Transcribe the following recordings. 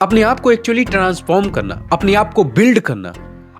अपने आप को एक्चुअली ट्रांसफॉर्म करना, अपने आप को बिल्ड करना,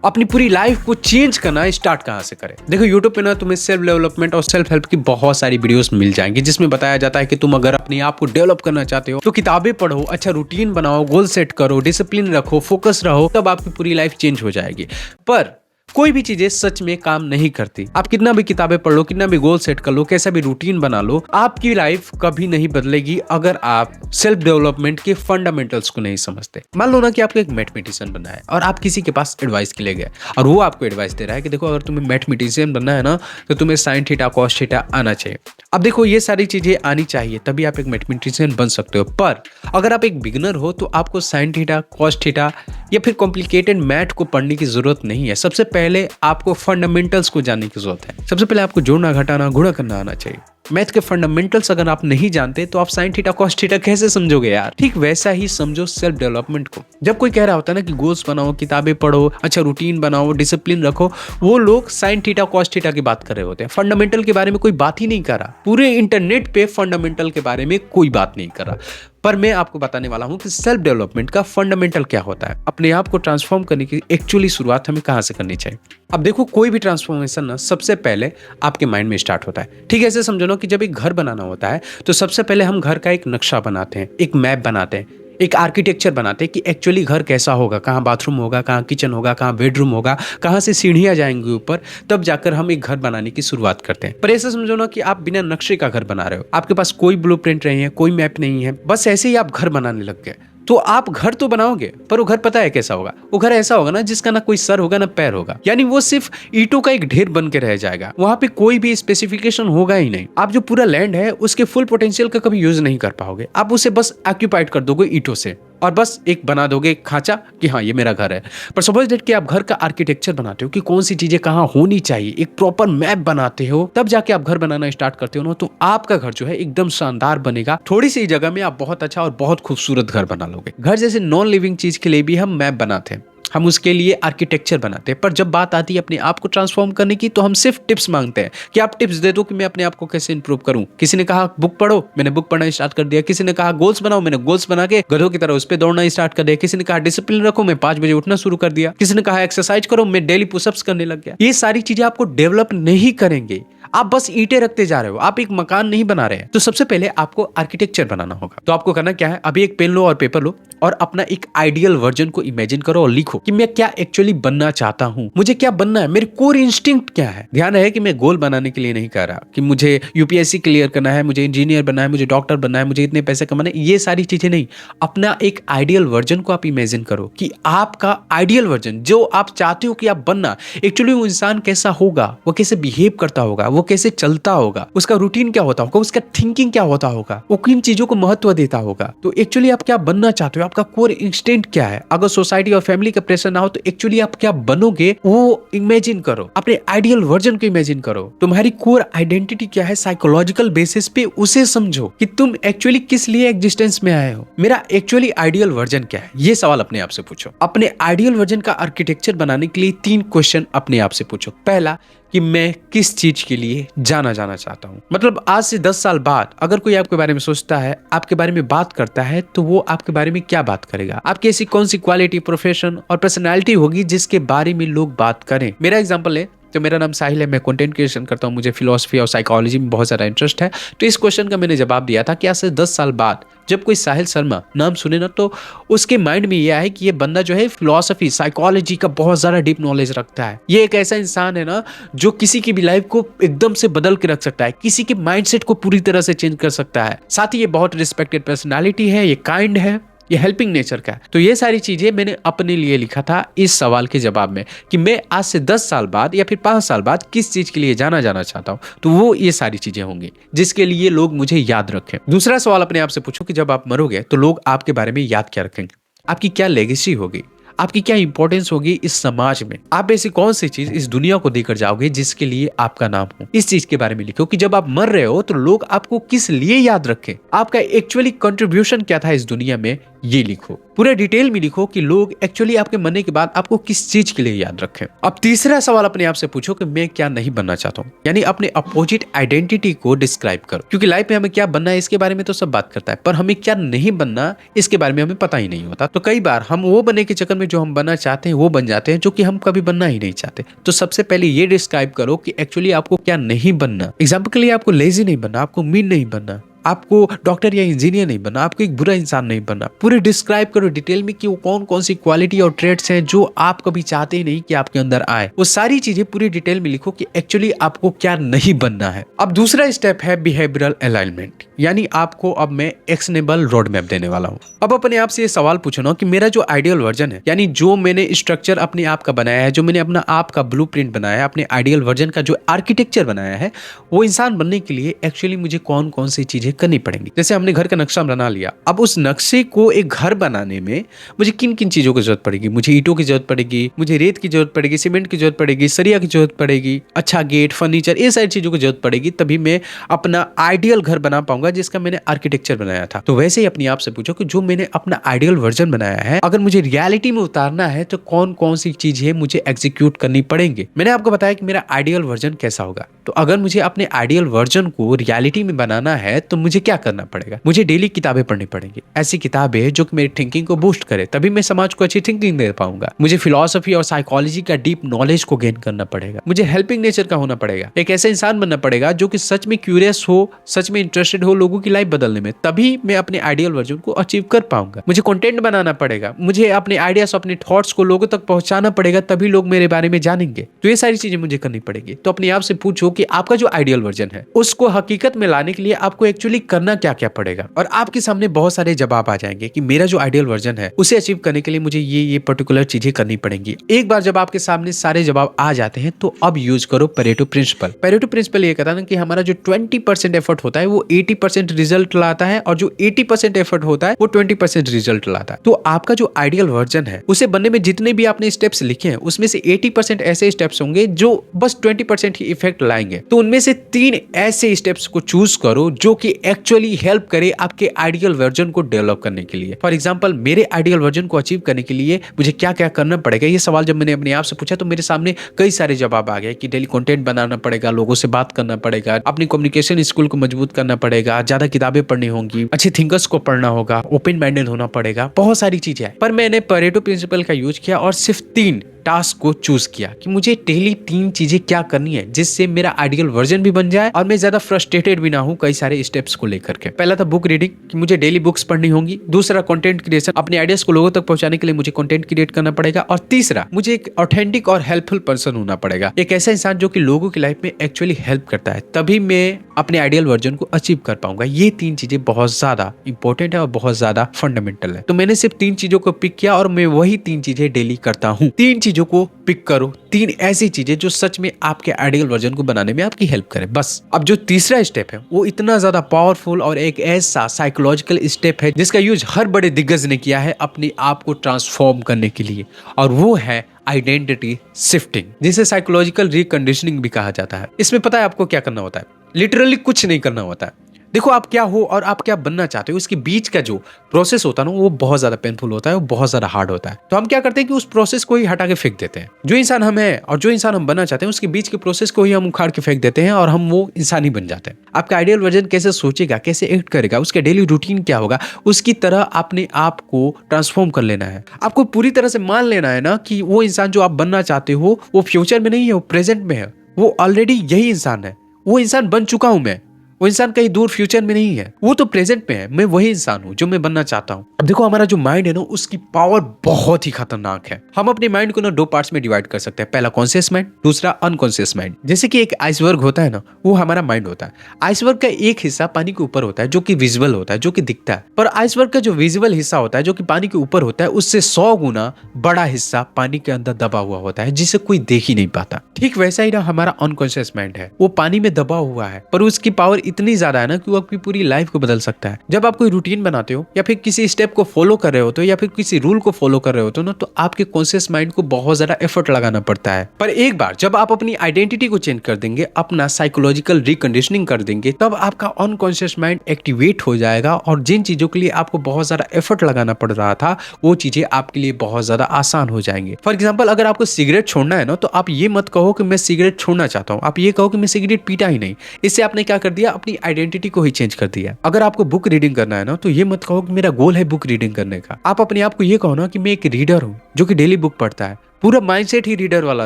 अपनी पूरी लाइफ को चेंज करना स्टार्ट कहाँ से करें। देखो यूट्यूब पे ना तुम्हें सेल्फ डेवलपमेंट और सेल्फ हेल्प की बहुत सारी वीडियोस मिल जाएंगी, जिसमें बताया जाता है कि तुम अगर अपने आप को डेवलप करना चाहते हो तो किताबें पढ़ो, अच्छा रूटीन बनाओ, गोल सेट करो, डिसिप्लिन रखो, फोकस रहो, तब आपकी पूरी लाइफ चेंज हो जाएगी। पर कोई भी चीजें सच में काम नहीं करती। आप कितना भी किताबें पढ़ लो, कितना भी गोल सेट कर लो, कैसा भी रूटीन बना लो, आपकी लाइफ कभी नहीं बदलेगी अगर आप सेल्फ डेवलपमेंट के फंडामेंटल्स को नहीं समझते। मान लो ना कि आपको एक मैथमेटिशियन बनना है और आप किसी के पास एडवाइस के लिए गए और वो आपको एडवाइस दे रहा है कि देखो अगर तुम्हें मैथमेटिशियन बनना है ना तो तुम्हें साइन थीटा कॉस थीटा आना चाहिए। अब देखो ये सारी चीजें आनी चाहिए तभी आप एक मैथमेटिशियन बन सकते हो। पर अगर आप एक बिगिनर हो तो आपको साइन थीटा कॉस थीटा या फिर कॉम्प्लिकेटेड मैथ को पढ़ने की जरूरत नहीं है। सबसे पहले आपको फंडामेंटल्स को जानने की जरूरत है। सबसे पहले आपको जोड़ना, घटाना, गुणा करना आना चाहिए। मैथ के फंडामेंटल्स अगर आप नहीं जानते तो आप साइन थीटा कॉस थीटा कैसे समझोगे यार। ठीक वैसा ही समझो सेल्फ डेवलपमेंट को। जब कोई कह रहा होता है ना कि गोल्स बनाओ, किताबें पढ़ो, अच्छा रूटीन बनाओ, डिसिप्लिन रखो, वो लोग साइन थीटा कॉस थीटा की बात कर रहे होते हैं। फंडामेंटल के बारे में कोई बात ही नहीं कर रहा। पूरे इंटरनेट पे फंडामेंटल के बारे में कोई बात नहीं कर रहा। पर मैं आपको बताने वाला हूं कि सेल्फ डेवलपमेंट का फंडामेंटल क्या होता है। अपने आप को ट्रांसफॉर्म करने की एक्चुअली शुरुआत हमें कहां से करनी चाहिए। अब देखो कोई भी ट्रांसफॉर्मेशन ना सबसे पहले आपके माइंड में स्टार्ट होता है। ठीक है, ऐसे समझो ना कि जब एक घर बनाना होता है तो सबसे पहले हम घर का एक नक्शा बनाते हैं, एक मैप बनाते हैं, एक आर्किटेक्चर बनाते हैं कि एक्चुअली घर कैसा होगा, कहाँ बाथरूम होगा, कहाँ किचन होगा, कहाँ बेडरूम होगा, कहाँ से सीढ़ियाँ जाएंगी ऊपर, तब जाकर हम एक घर बनाने की शुरुआत करते हैं। पर ऐसा समझो ना कि आप बिना नक्शे का घर बना रहे हो, आपके पास कोई ब्लूप्रिंट नहीं है, कोई मैप नहीं है, बस ऐसे ही आप घर बनाने लग गए। तो आप घर तो बनाओगे पर वो घर पता है कैसा होगा। वो घर ऐसा होगा ना जिसका ना कोई सर होगा ना पैर होगा, यानी वो सिर्फ ईंटों का एक ढेर बन के रह जाएगा। वहां पे कोई भी स्पेसिफिकेशन होगा ही नहीं। आप जो पूरा लैंड है उसके फुल पोटेंशियल का कभी यूज नहीं कर पाओगे। आप उसे बस ऑक्यूपाइड कर दोगे ईंटों से और बस एक बना दोगे खांचा कि हाँ ये मेरा घर है। पर सपोज दैट कि आप घर का आर्किटेक्चर बनाते हो कि कौन सी चीजें कहाँ होनी चाहिए, एक प्रॉपर मैप बनाते हो, तब जाके आप घर बनाना स्टार्ट करते हो ना, तो आपका घर जो है एकदम शानदार बनेगा। थोड़ी सी जगह में आप बहुत अच्छा और बहुत खूबसूरत घर बना लोगे। घर जैसे नॉन लिविंग चीज के लिए भी हम मैप बनाते हैं, हम उसके लिए आर्किटेक्चर बनाते हैं। पर जब बात आती है अपने आप को ट्रांसफॉर्म करने की तो हम सिर्फ टिप्स मांगते हैं कि आप टिप्स दे दो कि मैं अपने आप को कैसे इंप्रूव करूं। किसी ने कहा बुक पढ़ो, मैंने बुक पढ़ना स्टार्ट कर दिया। किसी ने कहा गोल्स बनाओ, मैंने गोल्स बना के गधों की तरह उस पर दौड़ना स्टार्ट कर दिया। किसी ने कहा डिसिप्लिन रखो, मैं 5 बजे उठना शुरू कर दिया। किसी ने कहा एक्सरसाइज करो, मैं डेली पुशअप्स करने लग गया। ये सारी चीजें आपको डेवलप नहीं करेंगे, आप बस ईंटें रखते जा रहे हो, आप एक मकान नहीं बना रहे हैं। तो सबसे पहले आपको आर्किटेक्चर बनाना होगा। तो आपको करना क्या है, अभी एक पेन लो और पेपर लो और अपना एक आइडियल वर्जन को इमेजिन करो और लिखो कि मैं क्या एक्चुअली बनना चाहता हूं, मुझे क्या बनना है, मेरे कोर इंस्टिंक्ट क्या है। ध्यान है कि मैं गोल बनाने के लिए नहीं कह रहा कि मुझे यूपीएससी क्लियर करना है, मुझे इंजीनियर बनना है, मुझे डॉक्टर बनना है, मुझे इतने पैसे कमाने, ये सारी चीजें नहीं। अपना एक आइडियल वर्जन को आप इमेजिन करो कि आपका आइडियल वर्जन जो आप चाहते हो कि आप बनना, एक्चुअली वो इंसान कैसा होगा, वो कैसे बिहेव करता होगा, वो कैसे चलता होगा, उसका रूटीन क्या होता होगा, उसका थिंकिंग क्या होता होगा, वो किन चीजों को महत्व देता होगा। तो एक्चुअली आप क्या बनना चाहते हो, आपका कोर इंस्टिंक्ट क्या है। अगर सोसाइटी और फैमिली का प्रेशर ना हो तो एक्चुअली आप क्या बनोगे वो इमेजिन करो, अपने आइडियल वर्जन को इमेजिन करो। तुम्हारी कोर आइडेंटिटी क्या है, साइकोलॉजिकल बेसिस पे उसे समझो कि तुम एक्चुअली किस लिए एग्जिस्टेंस में आए हो। मेरा एक्चुअली आइडियल वर्जन क्या है, ये सवाल अपने आप से पूछो। अपने आइडियल वर्जन का आर्किटेक्चर बनाने के लिए 3 क्वेश्चन अपने आप से पूछो। पहला कि मैं किस चीज के लिए जाना चाहता हूं। मतलब आज से 10 साल बाद अगर कोई आपके बारे में सोचता है, आपके बारे में बात करता है, तो वो आपके बारे में क्या बात करेगा, आपकी ऐसी कौन सी क्वालिटी, प्रोफेशन और पर्सनैलिटी होगी जिसके बारे में लोग बात करें। मेरा एग्जांपल है, तो मेरा नाम साहिल है, मैं कंटेंट क्रिएशन करता हूं, मुझे फिलॉसफी और साइकोलॉजी में बहुत ज्यादा इंटरेस्ट है। तो इस क्वेश्चन का मैंने जवाब दिया था कि आज से 10 साल बाद जब कोई साहिल शर्मा नाम सुने ना तो उसके माइंड में यह है कि ये बंदा जो है फिलॉसफी, साइकोलॉजी का बहुत ज्यादा डीप नॉलेज रखता है। ये एक ऐसा इंसान है ना जो किसी की भी लाइफ को एकदम से बदल के रख सकता है, किसी के माइंडसेट को पूरी तरह से चेंज कर सकता है। साथ ही ये बहुत रिस्पेक्टेड पर्सनालिटी है, ये काइंड है, ये हेल्पिंग नेचर का है। तो ये सारी चीजें मैंने अपने लिए लिखा था इस सवाल के जवाब में कि मैं आज से 10 साल बाद या फिर 5 साल बाद किस चीज के लिए जाना चाहता हूं। तो वो ये सारी चीजें होंगी जिसके लिए लोग मुझे याद रखें। दूसरा सवाल अपने आप से पूछो कि जब आप मरोगे तो लोग आपके बारे में याद क्या रखेंगे, आपकी क्या लेगेसी होगी, आपकी क्या इंपॉर्टेंस होगी इस समाज में, आप ऐसी कौन सी चीज इस दुनिया को देकर जाओगे जिसके लिए आपका नाम हो। इस चीज के बारे में लिखो कि जब आप मर रहे हो तो लोग आपको किस लिए याद रखें, आपका एक्चुअली कंट्रीब्यूशन क्या था इस दुनिया में, ये लिखो। पूरे डिटेल में लिखो कि लोग एक्चुअली आपके मरने के बाद आपको किस चीज के लिए याद रखें। अब तीसरा सवाल अपने आप से पूछो कि मैं क्या नहीं बनना चाहता हूँ, यानी अपने अपोजिट आइडेंटिटी को डिस्क्राइब करो। क्योंकि लाइफ में हमें क्या बनना है इसके बारे में तो सब बात करता है, पर हमें क्या नहीं बनना इसके बारे में हमें पता ही नहीं होता। तो कई बार हम वो बनने के चक्कर में जो हम बनना चाहते हैं वो बन जाते हैं जो कि हम कभी बनना ही नहीं चाहते। तो सबसे पहले ये डिस्क्राइब करो कि एक्चुअली आपको क्या नहीं बनना। एग्जाम्पल के लिए आपको लेजी नहीं बनना, आपको मीन नहीं बनना, आपको डॉक्टर या इंजीनियर नहीं बनना, आपको एक बुरा इंसान नहीं बनना। पूरे डिस्क्राइब करो डिटेल में कि वो कौन कौन सी क्वालिटी और ट्रेड्स हैं जो आप कभी चाहते ही नहीं कि आपके अंदर आए। वो सारी चीजें पूरी डिटेल में लिखो कि एक्चुअली आपको क्या नहीं बनना है। अब दूसरा स्टेप है बिहेवियरल अलाइनमेंट, यानी आपको अब मैं एक्शनेबल रोड मैप देने वाला हूँ। अब अपने आप से ये सवाल पूछना कि मेरा जो आइडियल वर्जन है, यानी जो मैंने स्ट्रक्चर अपने आप का बनाया है, जो मैंने अपना आप का ब्लूप्रिंट बनाया है, अपने आइडियल वर्जन का जो आर्किटेक्चर बनाया है, वो इंसान बनने के लिए एक्चुअली मुझे कौन कौन सी चीजें करनी पड़ेंगी। जैसे हमने घर का नक्शा बना लिया, अब उस नक्शे को एक घर बनाने में मुझे किन किन चीजों की जरूरत पड़ेगी। मुझे ईंटों की जरूरत पड़ेगी, मुझे रेत की जरूरत पड़ेगी, सीमेंट की जरूरत पड़ेगी, सरिया की जरूरत पड़ेगी, अच्छा गेट, फर्नीचर, ये सारी चीजों की जरूरत पड़ेगी। तभी मैं अपना आइडियल घर बना पाऊंगा जिसका मैंने आर्किटेक्चर बनाया था। तो वैसे ही अपने आप से पूछो कि जो मैंने अपना आइडियल वर्जन बनाया है, अगर मुझे रियलिटी में उतारना है तो कौन कौन सी चीजें मुझे एग्जीक्यूट करनी पड़ेंगी। मैंने आपको बताया कि मेरा आइडियल वर्जन कैसा होगा, तो अगर मुझे अपने आइडियल वर्जन को रियलिटी में बनाना है तो मुझे क्या करना पड़ेगा। मुझे डेली किताबें पढ़नी पड़ेंगी, ऐसी किताबें जो कि मेरी थिंकिंग को बूस्ट करे, तभी मैं समाज को अच्छी थिंकिंग दे पाऊंगा। मुझे फिलॉसफी और साइकोलॉजी का डीप नॉलेज को गेन करना पड़ेगा। मुझे हेल्पिंग नेचर का होना पड़ेगा, एक ऐसा इंसान बनना पड़ेगा जो कि सच में क्यूरियस हो, सच में इंटरेस्टेड हो लोगों की लाइफ बदलने में, तभी मैं अपने आइडियल वर्जन को अचीव कर पाऊंगा। मुझे कंटेंट बनाना पड़ेगा, मुझे अपने आइडियाज, अपने थॉट्स को लोगों तक पहुंचाना पड़ेगा, तभी लोग मेरे बारे में जानेंगे। तो ये सारी चीजें मुझे करनी पड़ेगी। तो अपने आप से पूछो कि आपका जो आइडियल वर्जन है उसको हकीकत में लाने के लिए आपको एक्चुअली करना क्या क्या पड़ेगा, और आपके सामने बहुत सारे जवाब आ जाएंगे कि मेरा जो आइडियल वर्जन है उसे अचीव करने के लिए मुझे ये पर्टिकुलर चीजें करनी पड़ेंगी। एक बार जब आपके सामने सारे जवाब आ जाते हैं तो अब यूज करो पेरेटो प्रिंसिपल। पेरेटो प्रिंसिपल ये कहता है कि हमारा जो 20% एफर्ट होता है वो 80% रिजल्ट लाता है, और जो 80% एफर्ट होता है वो 20% रिजल्ट लाता है। तो आपका जो आइडियल वर्जन है उसे बनने में जितने भी आपने स्टेप्स लिखे हैं उसमें से 80% ऐसे स्टेप्स होंगे जो बस 20% ही इफेक्ट लाएंगे। तो उनमें से 3 ऐसे स्टेप्स को चूज करो जो कि एक्चुअली हेल्प करे आपके आइडियल वर्जन को डेवलप करने के लिए। फॉर एग्जांपल, मेरे आइडियल वर्जन को अचीव करने के लिए मुझे क्या क्या करना पड़ेगा, ये सवाल जब मैंने अपने आप से पूछा तो मेरे सामने कई सारे जवाब आ गए कि डेली कंटेंट बनाना पड़ेगा, लोगों से बात करना पड़ेगा, अपनी कम्युनिकेशन स्किल को मजबूत करना पड़ेगा, ज्यादा किताबें पढ़नी होंगी, अच्छे थिंकर्स को पढ़ना होगा, ओपन माइंडेड होना पड़ेगा, बहुत सारी चीजें हैं। पर मैंने पेरेटो प्रिंसिपल का यूज किया और सिर्फ 3 टास्क को चूज किया कि मुझे डेली 3 चीजें क्या करनी है जिससे मेरा आइडियल वर्जन भी बन जाए और मैं ज्यादा फ्रस्ट्रेटेड भी ना हूं कई सारे स्टेप्स को लेकर के। पहला था बुक रीडिंग, कि मुझे डेली बुक्स पढ़नी होंगी। दूसरा कंटेंट क्रिएशन, अपने आइडियाज को लोगों तक पहुंचाने के लिए मुझे कंटेंट क्रिएट करना पड़ेगा। और तीसरा, मुझे एक ऑथेंटिक और हेल्पफुल पर्सन होना पड़ेगा, एक ऐसा इंसान जो कि लोगों की लाइफ में एक्चुअली हेल्प करता है, तभी मैं अपने आइडियल वर्जन को अचीव कर पाऊंगा। ये 3 चीजें बहुत ज्यादा इंपॉर्टेंट है और बहुत ज्यादा फंडामेंटल है। तो मैंने सिर्फ 3 चीजों को पिक किया और मैं वही 3 चीजें डेली करता हूँ। 3 चीजों को पिक करो, 3 ऐसी चीजें जो सच में आपके आइडियल वर्जन को बनाने में आपकी हेल्प करे, बस। अब जो तीसरा स्टेप है वो इतना ज्यादा पावरफुल और एक ऐसा साइकोलॉजिकल स्टेप है जिसका यूज हर बड़े दिग्गज ने किया है अपने आप को ट्रांसफॉर्म करने के लिए, और वो है आइडेंटिटी शिफ्टिंग, जिसे साइकोलॉजिकल रिकंडीशनिंग भी कहा जाता है। इसमें पता है आपको क्या करना होता है? लिटरली कुछ नहीं करना होता है। देखो, आप क्या हो और आप क्या बनना चाहते हो, उसके बीच का जो प्रोसेस होता है ना वो बहुत ज्यादा पेनफुल होता है, वो बहुत ज्यादा हार्ड होता है। तो हम क्या करते हैं कि उस प्रोसेस को ही हटा के फेंक देते हैं। जो इंसान हम हैं और जो इंसान हम बनना चाहते हैं उसके बीच के प्रोसेस को ही हम उखाड़ के फेंक देते हैं और हम वो इंसान ही बन जाते हैं। आपका आइडियल वर्जन कैसे सोचेगा, कैसे एक्ट करेगा, उसका डेली रूटीन क्या होगा, उसकी तरह अपने आप को ट्रांसफॉर्म कर लेना है। आपको पूरी तरह से मान लेना है ना कि वो इंसान जो आप बनना चाहते हो वो फ्यूचर में नहीं है, वो प्रेजेंट में है। वो ऑलरेडी यही इंसान है, वो इंसान बन चुका हूं मैं। वो इंसान कहीं दूर फ्यूचर में नहीं है, वो तो प्रेजेंट में है। मैं वही इंसान हूँ जो मैं बनना चाहता हूँ। अब देखो, हमारा जो माइंड है ना उसकी पावर बहुत ही खतरनाक है। हम अपने माइंड को ना 2 पार्ट्स में डिवाइड कर सकते हैं, पहला कॉन्शियस माइंड, दूसरा अनकॉन्शियस माइंड। जैसे कि एक आइसबर्ग होता है ना, वो हमारा माइंड होता है। आइसबर्ग का एक हिस्सा पानी के ऊपर होता है जो कि विजुअल होता है, जो कि दिखता है। पर आइसबर्ग का जो विजुअल हिस्सा होता है जो कि पानी के ऊपर होता है, उससे 100 गुना बड़ा हिस्सा पानी के अंदर दबा हुआ होता है जिसे कोई देख ही नहीं पाता। ठीक वैसा ही ना हमारा अनकॉन्शियस माइंड है, वो पानी में दबा हुआ है पर उसकी पावर इतनी ज्यादा है ना कि वो आपकी पूरी लाइफ को बदल सकता है। जब आप कोई रूटीन बनाते हो या फिर किसी स्टेप को फॉलो कर रहे होते हो या फिर किसी रूल को फॉलो कर रहे होते हो ना, तो आपके कॉन्शियस माइंड को बहुत ज्यादा एफर्ट लगाना पड़ता है। पर एक बार जब आप अपनी आइडेंटिटी को चेंज कर देंगे, अपना साइकोलॉजिकल रिकंडीशनिंग कर देंगे, तब आपका अनकॉन्शियस माइंड एक्टिवेट हो जाएगा और जिन चीजों के लिए आपको बहुत ज्यादा एफर्ट लगाना पड़ रहा था, वो चीजें आपके लिए बहुत ज्यादा आसान हो जाएंगे। फॉर एग्जाम्पल, अगर आपको सिगरेट छोड़ना है ना, तो आप ये मत कहो कि मैं सिगरेट छोड़ना चाहता हूँ, आप ये कहो कि मैं सिगरेट पीता ही नहीं। इससे आपने क्या कर दिया, अपनी आइडेंटिटी को ही चेंज कर दिया। अगर आपको बुक रीडिंग करना है ना, तो ये मत कहो कि मेरा गोल है बुक रीडिंग करने का। आप अपने आप को ये कहो ना कि मैं एक रीडर हूँ जो कि डेली बुक पढ़ता है। पूरा माइंडसेट ही रीडर वाला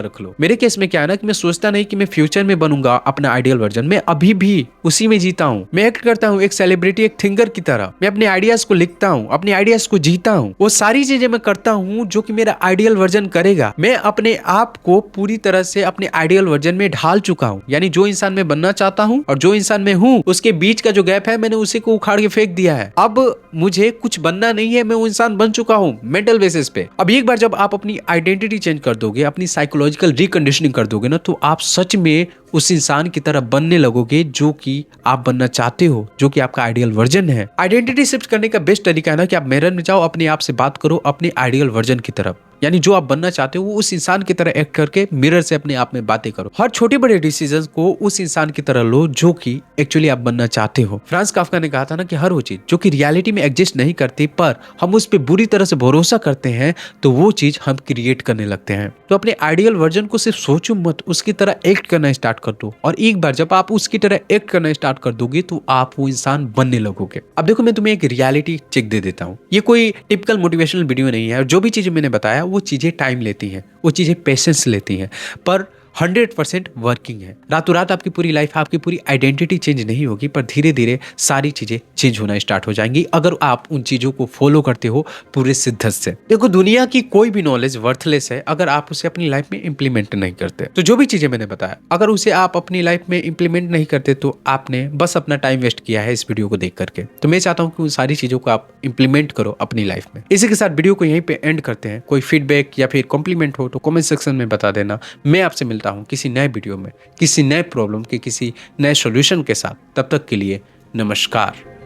रख लो। मेरे केस में क्या है ना कि मैं सोचता नहीं कि मैं फ्यूचर में बनूंगा अपना आइडियल वर्जन, मैं अभी भी उसी में जीता हूँ। मैं एक्ट करता हूँ एक सेलिब्रिटी, एक थिंकर की तरह। मैं अपने आइडियाज को लिखता हूँ, अपने आइडियाज को जीता हूँ, वो सारी चीजें मैं करता हूँ जो कि मेरा आइडियल वर्जन करेगा। मैं अपने आप को पूरी तरह से अपने आइडियल वर्जन में ढाल चुका हूँ। यानी जो इंसान मैं बनना चाहता हूँ और जो इंसान मैं हूँ, उसके बीच का जो गैप है, मैंने उसी को उखाड़ के फेंक दिया है। अब मुझे कुछ बनना नहीं है, मैं वो इंसान बन चुका हूँ मेंटल बेसिस पे। अब एक बार जब आप अपनी आइडेंटिटी चेंज कर दोगे, अपनी साइकोलॉजिकल रिकंडीशनिंग कर दोगे ना, तो आप सच में उस इंसान की तरह बनने लगोगे जो कि आप बनना चाहते हो, जो कि आपका आइडियल वर्जन है। आइडेंटिटी शिफ्ट करने का बेस्ट तरीका है ना कि आप मिरर में जाओ, अपने आप से बात करो अपने आइडियल वर्जन की तरफ। यानी जो आप बनना चाहते हो वो उस इंसान की तरह एक्ट करके मिरर से अपने आप में बातें करो। हर छोटे बड़े डिसीजंस को उस इंसान की तरह लो जो कि एक्चुअली आप बनना चाहते हो। फ्रांस काफ्का ने कहा था ना कि हर वो चीज जो कि रियलिटी में एग्जिस्ट नहीं करती, पर हम उस पर बुरी तरह से भरोसा करते हैं, तो वो चीज हम क्रिएट करने लगते हैं। तो अपने आइडियल वर्जन को सिर्फ सोचो मत, उसकी तरह एक्ट करना स्टार्ट कर दो। और एक बार जब आप उसकी तरह एक्ट करना स्टार्ट कर दोगे, तो आप वो इंसान बनने लगोगे। अब देखो, मैं तुम्हें एक रियलिटी चेक दे देता हूँ। ये कोई टिपिकल मोटिवेशनल वीडियो नहीं है, और जो भी चीजें मैंने बताया वो चीजें टाइम लेती हैं, वो चीजें पेशेंस लेती हैं, पर 100% वर्किंग है। रातों रात आपकी पूरी लाइफ, आपकी पूरी आइडेंटिटी चेंज नहीं होगी, पर धीरे धीरे सारी चीजें चेंज होना स्टार्ट हो जाएंगी अगर आप उन चीजों को फॉलो करते हो पूरे शिद्दत से। देखो, दुनिया की कोई भी नॉलेज वर्थलेस है अगर आप उसे अपनी लाइफ में इंप्लीमेंट नहीं करते। तो जो भी चीजें मैंने बताया, अगर उसे आप अपनी लाइफ में इंप्लीमेंट नहीं करते, तो आपने बस अपना टाइम वेस्ट किया है इस वीडियो को देख करके। तो मैं चाहता हूँ कि उन सारी चीजों को आप इंप्लीमेंट करो अपनी लाइफ में। इसी के साथ वीडियो को यहीं पे एंड करते हैं। कोई फीडबैक या फिर कॉम्प्लीमेंट हो तो कॉमेंट सेक्शन में बता देना। मैं आपसे मिलता हूँ किसी नए वीडियो में, किसी नए प्रॉब्लम के, किसी नए सॉल्यूशन के साथ। तब तक के लिए नमस्कार।